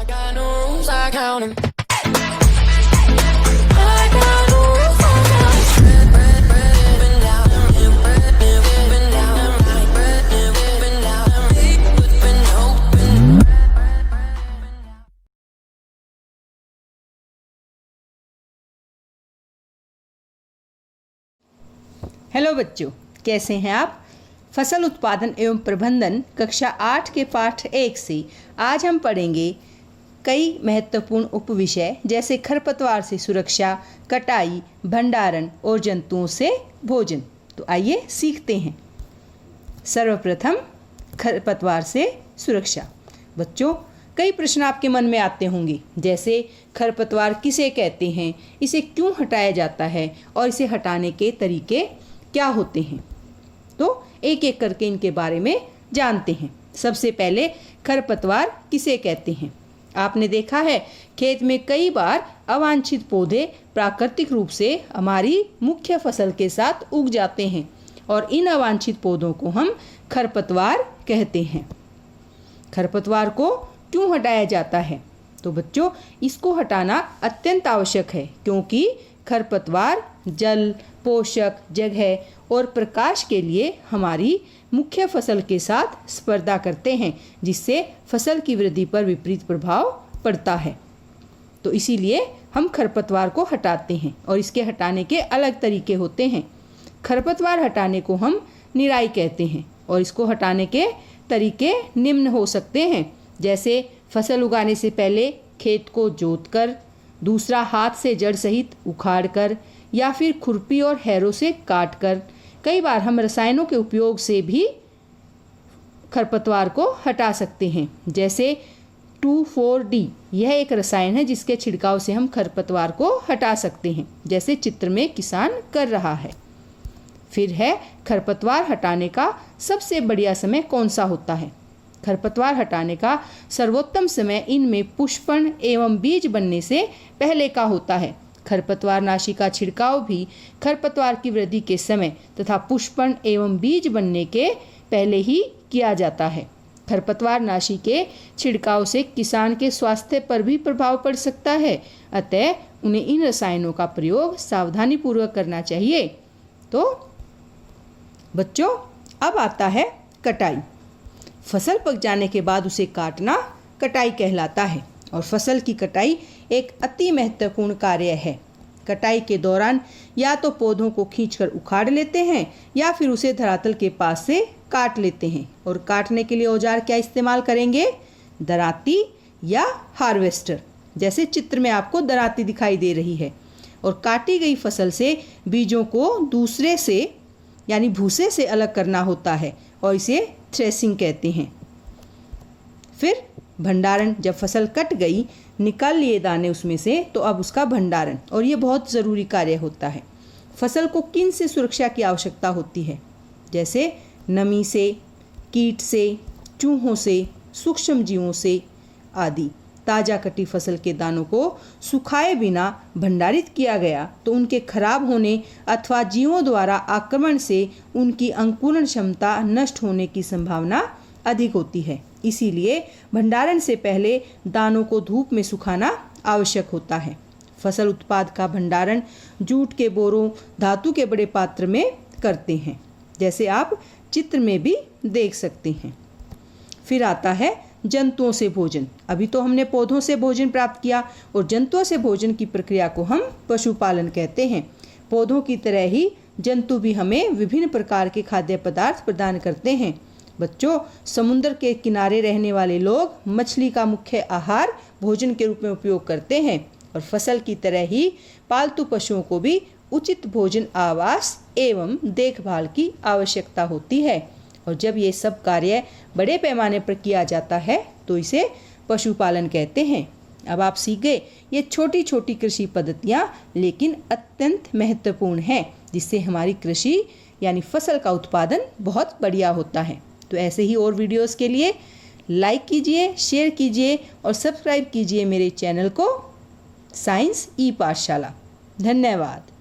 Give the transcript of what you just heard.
got no rules, I count 'em. I got no rules, I count 'em. Bread, up and down, bread, up and down, right, bread, up and down, deep and open. Hello बच्चों, कैसे हैं आप। फसल उत्पादन एवं प्रबंधन कक्षा 8 के पाठ 1 से आज हम पढ़ेंगे कई महत्वपूर्ण उपविषय जैसे खरपतवार से सुरक्षा, कटाई, भंडारण और जंतुओं से भोजन। तो आइए सीखते हैं। सर्वप्रथम खरपतवार से सुरक्षा। बच्चों, कई प्रश्न आपके मन में आते होंगे, जैसे खरपतवार किसे कहते हैं, इसे क्यों हटाया जाता है और इसे हटाने के तरीके क्या होते हैं। तो एक एक करके इनके बारे में जानते हैं। सबसे पहले खरपतवार किसे कहते हैं। आपने देखा है खेत में कई बार अवांछित पौधे प्राकृतिक रूप से हमारी मुख्य फसल के साथ उग जाते हैं और इन अवांछित पौधों को हम खरपतवार कहते हैं। खरपतवार को क्यों हटाया जाता है। तो बच्चों, इसको हटाना अत्यंत आवश्यक है क्योंकि खरपतवार जल, पोषक, जगह और प्रकाश के लिए हमारी मुख्य फसल के साथ स्पर्धा करते हैं, जिससे फसल की वृद्धि पर विपरीत प्रभाव पड़ता है। तो इसीलिए हम खरपतवार को हटाते हैं और इसके हटाने के अलग तरीके होते हैं। खरपतवार हटाने को हम निराई कहते हैं और इसको हटाने के तरीके निम्न हो सकते हैं, जैसे फसल उगाने से पहले खेत को जोतकर, दूसरा हाथ से जड़ सहित उखाड़कर या फिर खुरपी और हैरों से काटकर। कई बार हम रसायनों के उपयोग से भी खरपतवार को हटा सकते हैं, जैसे 2,4-D। यह एक रसायन है जिसके छिड़काव से हम खरपतवार को हटा सकते हैं, जैसे चित्र में किसान कर रहा है। फिर है खरपतवार हटाने का सबसे बढ़िया समय कौन सा होता है। खरपतवार हटाने का सर्वोत्तम समय इनमें पुष्पन एवं बीज बनने से पहले का होता है। खरपतवार नाशी का छिड़काव भी खरपतवार की वृद्धि के समय तथा पुष्पन एवं बीज बनने के पहले ही किया जाता है। खरपतवार नाशी के छिड़काव से किसान के स्वास्थ्य पर भी प्रभाव पड़ सकता है, अतः उन्हें इन रसायनों का प्रयोग सावधानीपूर्वक करना चाहिए। तो बच्चों, अब आता है कटाई। फसल पक जाने के बाद उसे काटना कटाई कहलाता है और फसल की कटाई एक अति महत्वपूर्ण कार्य है। कटाई के दौरान या तो पौधों को खींचकर उखाड़ लेते हैं या फिर उसे धरातल के पास से काट लेते हैं। और काटने के लिए औजार क्या इस्तेमाल करेंगे, दराती या हार्वेस्टर। जैसे चित्र में आपको दराती दिखाई दे रही है। और काटी गई फसल से बीजों को दूसरे से यानी भूसे से अलग करना होता है और इसे थ्रेसिंग कहते हैं। फिर भंडारण। जब फसल कट गई, निकाल लिए दाने उसमें से, तो अब उसका भंडारण, और ये बहुत ज़रूरी कार्य होता है। फसल को किन से सुरक्षा की आवश्यकता होती है, जैसे नमी से, कीट से, चूहों से, सूक्ष्म जीवों से आदि। ताज़ा कटी फसल के दानों को सुखाए बिना भंडारित किया गया तो उनके खराब होने अथवा जीवों द्वारा आक्रमण से उनकी अंकुरण क्षमता नष्ट होने की संभावना अधिक होती है। इसीलिए भंडारण से पहले दानों को धूप में सुखाना आवश्यक होता है। फसल उत्पाद का भंडारण जूट के बोरों, धातु के बड़े पात्र में करते हैं, जैसे आप चित्र में भी देख सकते हैं। फिर आता है जंतुओं से भोजन। अभी तो हमने पौधों से भोजन प्राप्त किया और जंतुओं से भोजन की प्रक्रिया को हम पशुपालन कहते हैं। पौधों की तरह ही जंतु भी हमें विभिन्न प्रकार के खाद्य पदार्थ प्रदान करते हैं। बच्चों, समुद्र के किनारे रहने वाले लोग मछली का मुख्य आहार भोजन के रूप में उपयोग करते हैं और फसल की तरह ही पालतू पशुओं को भी उचित भोजन, आवास एवं देखभाल की आवश्यकता होती है। और जब ये सब कार्य बड़े पैमाने पर किया जाता है तो इसे पशुपालन कहते हैं। अब आप सीख गए ये छोटी छोटी कृषि पद्धतियाँ, लेकिन अत्यंत महत्वपूर्ण हैं, जिससे हमारी कृषि यानी फसल का उत्पादन बहुत बढ़िया होता है। तो ऐसे ही और वीडियोस के लिए लाइक कीजिए, शेयर कीजिए और सब्सक्राइब कीजिए मेरे चैनल को साइंस ई पाठशाला। धन्यवाद।